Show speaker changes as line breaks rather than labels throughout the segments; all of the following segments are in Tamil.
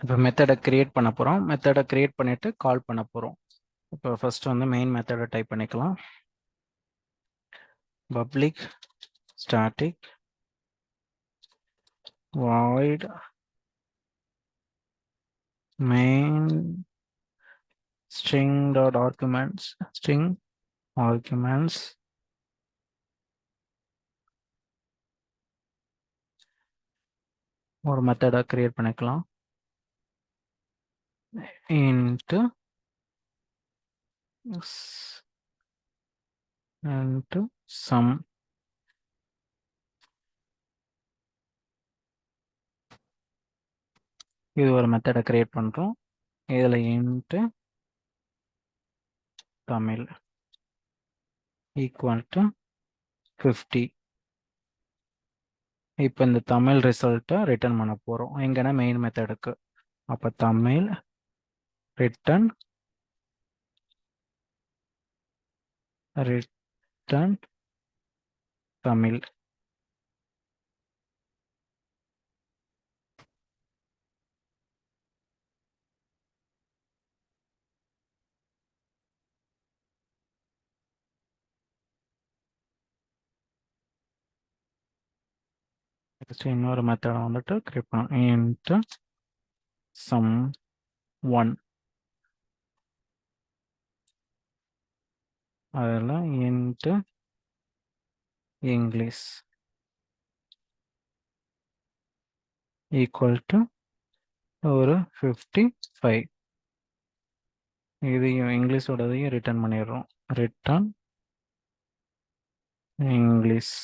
இப்போ மெத்தடை கிரியேட் பண்ண போகிறோம். மெத்தடை கிரியேட் பண்ணிவிட்டு கால் பண்ண போகிறோம். இப்போ ஃபஸ்ட்டு வந்து மெயின் மெத்தடை டைப் பண்ணிக்கலாம். Public static void main string dot arguments string arguments ஒரு மெத்தடை கிரியேட் பண்ணிக்கலாம். into sum இது ஒரு மெத்தடை கிரியேட் பண்ணுறோம். இதில் into தமிழ் ஈக்குவல் டு 50. இப்போ இந்த தமிழ் ரிசல்ட்டை ரிட்டர்ன் பண்ண போகிறோம் எங்கன்னா மெயின் மெத்தடுக்கு. அப்போ தமிழ் ரிட்டர்ன் தமிழ். இன்னொரு மெத்தடை வந்துட்டு கிரியேட் பண்ணணும். இன்ட்டு சம் 1 அதில் இன்ட்டு இங்கிலீஷ் ஈக்குவல் டு ஒரு 55. இதையும் இங்கிலீஷோடதையும் ரிட்டர்ன் பண்ணிடுறோம். Return English.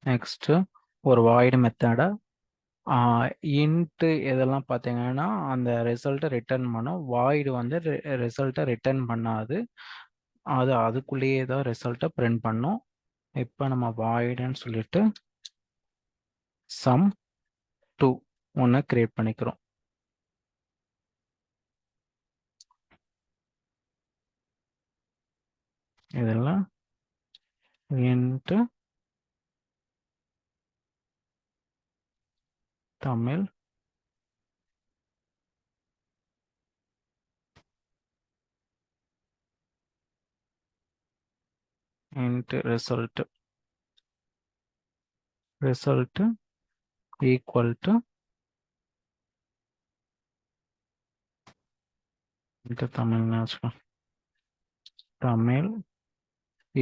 நெக்ஸ்ட்டு ஒரு வாய்டு மெத்தடை இன்ட்டு இதெல்லாம் பார்த்தீங்கன்னா அந்த ரிசல்ட்டை ரிட்டர்ன் பண்ணும். வாய்டு வந்து ரிசல்ட்டை ரிட்டர்ன் பண்ணாது, அது அதுக்குள்ளேயே தான் ரிசல்ட்டை பிரிண்ட் பண்ணும். இப்போ நம்ம வாய்டுன்னு சொல்லிட்டு சம் 2 ஒன்று கிரியேட் பண்ணிக்கிறோம். இதெல்லாம் into Tamil into result equal to into தமிழ்னு வச்சுக்கோ. Tamil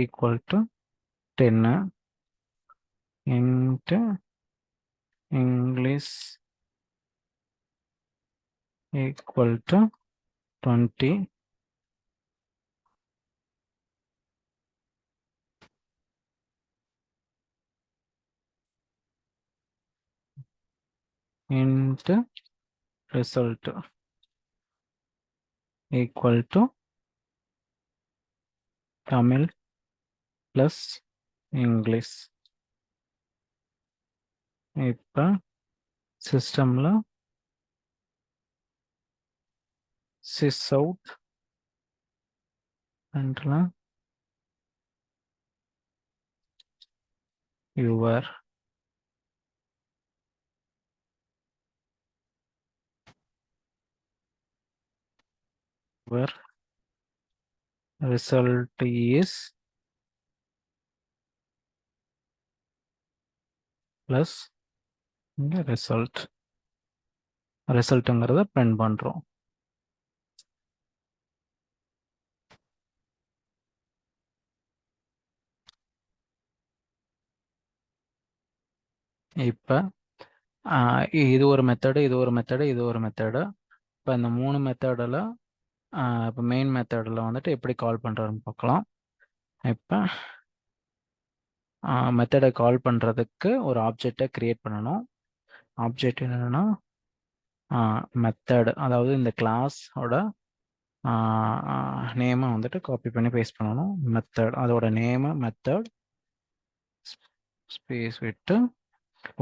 equal to 10 into English equal to 20 into result equal to Tamil plus English. இப்போ சிஸ்டம்ல sys out பண்ணலாம். your result is plus இந்த ரிசல்ட்டுங்கிறத பிரிண்ட் பண்ணுறோம். இப்போ இது ஒரு மெத்தடு, இது ஒரு மெத்தடு, இது ஒரு மெத்தடு. இப்போ இந்த 3 மெத்தடில் இப்போ மெயின் மெத்தடில் வந்துட்டு எப்படி கால் பண்ணுறதுன்னு பார்க்கலாம். இப்போ மெத்தடை கால் பண்ணுறதுக்கு ஒரு ஆப்ஜெக்டை க்ரியேட் பண்ணணும். ஆப்ஜெக்ட் என்னென்னா மெத்தட், அதாவது இந்த கிளாஸோட நேமை வந்துட்டு காப்பி பண்ணி பேஸ்ட் பண்ணணும். மெத்தட் அதோட நேமு மெத்தட் ஸ்பேஸ் விட்டு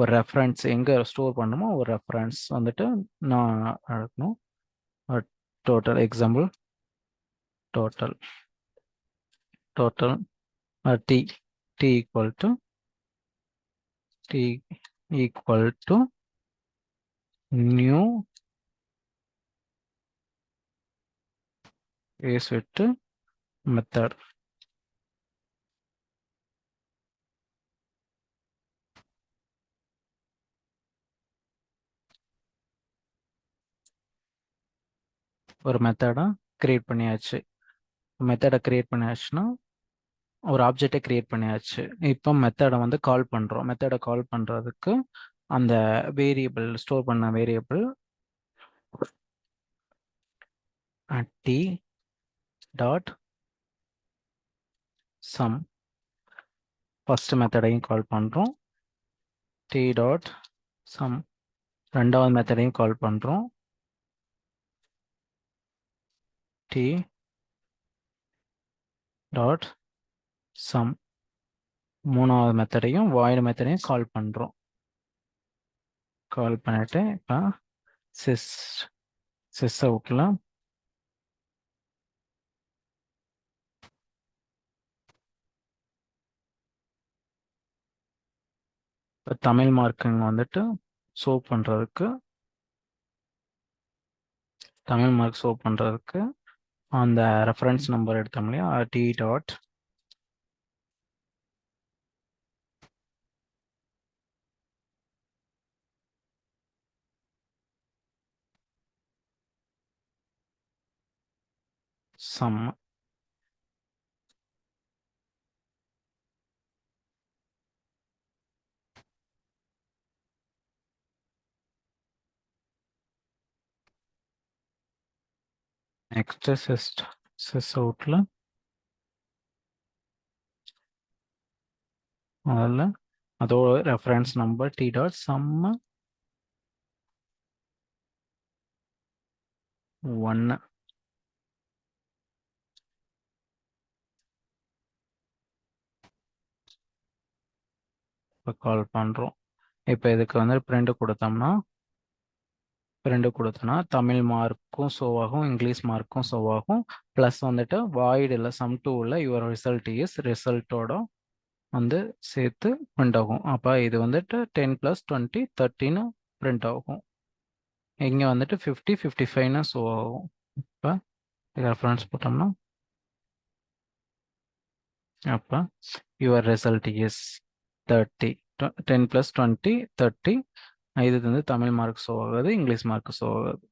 ஒரு ரெஃபரன்ஸ் எங்கே ஸ்டோர் பண்ணணுமோ ஒரு ரெஃபரன்ஸ் வந்துட்டு நான் எடுக்கணும். total example total t equal to new is with method. ஒரு மெத்தடை கிரியேட் பண்ணியாச்சு. மெத்தடை கிரியேட் பண்ணியாச்சுன்னா ஒரு ஆப்ஜெக்டை கிரியேட் பண்ணியாச்சு. இப்போ மெத்தடை வந்து கால் பண்ணுறோம். மெத்தடை கால் பண்ணுறதுக்கு அந்த வேரியபிள் ஸ்டோர் பண்ண variable t dot sum first மெத்தடையும் கால் பண்ணுறோம். t டாட் சம் ரெண்டாவது மெத்தடையும் கால் பண்ணுறோம். t டாட் சம் மூணாவது மெத்தடையும் வாய்டு மெத்தடையும் கால் பண்ணுறோம். கால் பண்ணிட்டு இப்போ சிஸ் அவுட்டில் இப்போ தமிழ் மார்க்குங்க வந்துட்டு ஷோ பண்ணுறதுக்கு தமிழ் மார்க் ஷோ பண்ணுறதுக்கு அந்த ரெஃபரன்ஸ் நம்பர் எடுத்தோம் இல்லையா, t டாட் சம் நெக்ஸ்ட் சிஸ் அவுட்டில் அதில் அதோட reference number t dot sum 1 இப்போ கால் பண்ணுறோம். இப்போ இதுக்கு வந்து பிரிண்ட் கொடுத்தோம்னா தமிழ் மார்க்கும் ஷோ ஆகும், இங்கிலீஷ் மார்க்கும் ஷோ ஆகும். ப்ளஸ் வந்துட்டு வாய்டில் சம் 2ல் யுவர் ரிசல்ட் இஸ் ரிசல்ட்டோட வந்து சேர்த்து பிரிண்ட் ஆகும். அப்போ இது வந்துட்டு 10 + 20 30ன்னு பிரிண்ட் ஆகும். இங்கே வந்துட்டு 50 55ன்னு ஷோ ஆகும். இப்போ ரெஃபரன்ஸ் போட்டோம்னா அப்போ யுவர் ரிசல்ட் இஸ் 30 10 + 20 30. இது வந்து தமிழ் மார்க் ஷோ ஆகுது, இங்கிலீஷ் மார்க் ஷோ ஆகுது.